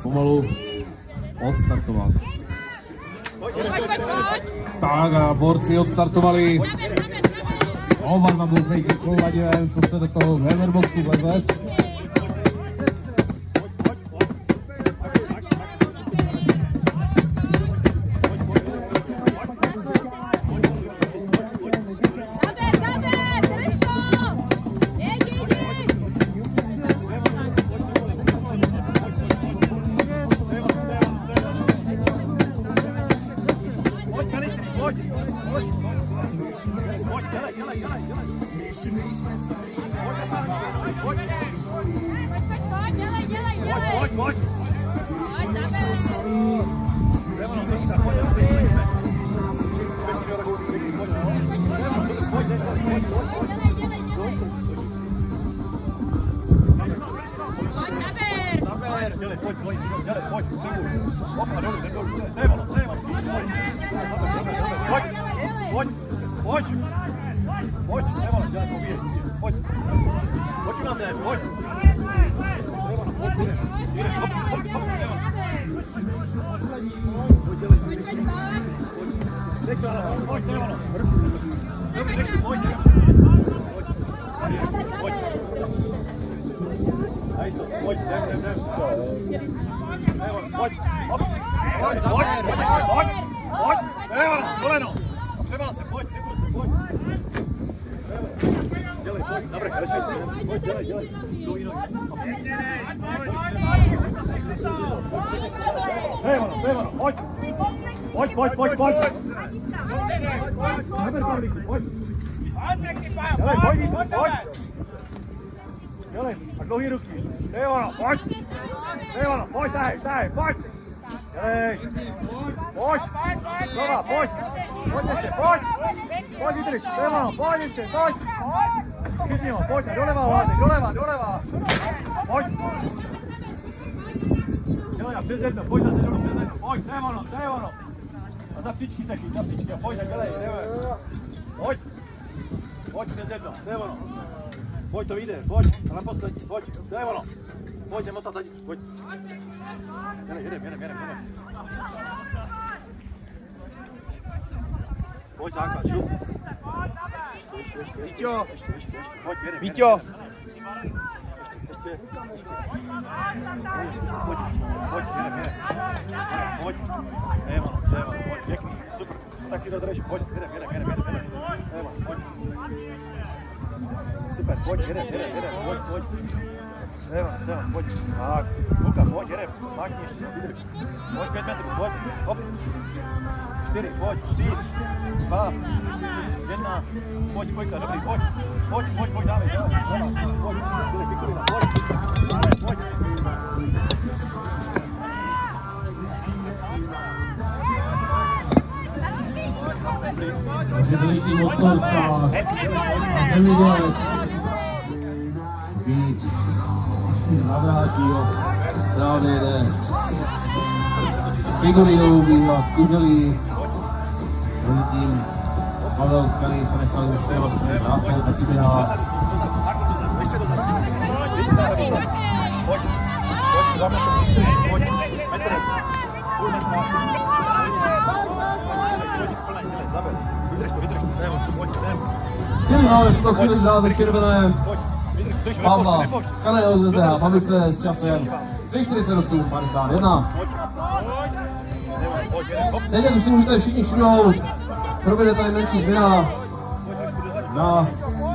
Pomalu odstartovat. Tak a borci odstartovali. Oba dva bouchejky koladivem, co se do toho Weberboxu vleze. A dlouhý ruky. Devano, pojď. Devano, pojď, tahej, pojď. Pojď. Znova, pojď. Pojď ještě, pojď. Pojď, vydrž. Devano, pojď ještě, pojď. Chytni ho, pojď, doleva, Vládek, doleva. Pojď. Dělej, přes jedno, pojď zase dolů, přes jedno. Pojď, Devano. A za příčky se chyť, a pojď, dělej, pojď. Pojď, přes jedno, Devano. Pojď, to vyjde, pojď, a na poslední, pojď, to je ono. Pojď, jdem odtať, pojď. Jedem. Pojď, základ, šup. Víťo. Pojď, jedem. Víťo. Ještě. Pojď, jedem. Pojď, pojď, pěkný, super. Tak si to drží, pojď, jedem. Pojď. Super, pojď, jedem, pojď. Devano, pojď. Tak, Luka, pojď, jedem, mákni, vydrž. Pojď 5 metrů, pojď, hop. 4, pojď, 3, 2, 1, pojď, spojka, dobrý, pojď, dávej, pojď, Pikulina, pojď. Veliký motorkář a zemědělec Vít navrátil ho, právě jde s figurinou bývat kuželí. Mezitím Pavel Tkaný se nechal uspěvat svým brátem, taky běhá. Cílí máme v tuto chvíli dráze červené Pavla Tkaného z SDH Babice s časem 3:48:51. Teď už si můžete všichni všimnout, proběhne tady menší změna. Na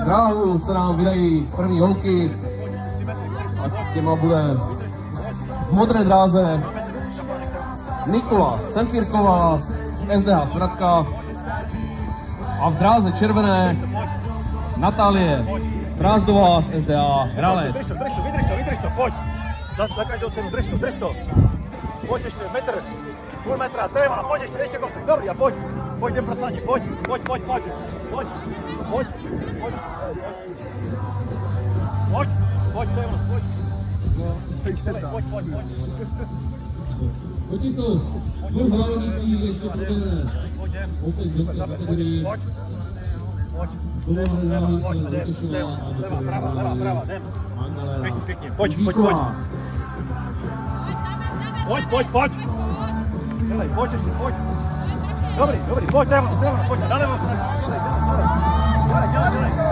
dráhu se nám vydají první holky a těma bude v modré dráze Nikola Cempírková z SDH Svratka a v dráze červené Natálie Brázdová z SDA Hralec. Vydrž to, pojď. Za každou cenu, drž to. Pojď ještě metr, půl metra, téma, pojď ještě kousek, dobrý, a pojď, jdem pro Saně, pojď. Téma, pojď. Pojď to, dvou závodnící ještě povedeme. Opět v ženské kategorii. Prava, jdem. Pěkně, pojď. Pojď. Dělej, pojď ještě, pojď. Dobrý, pojď, Teva, pojď, na levo. Dělej.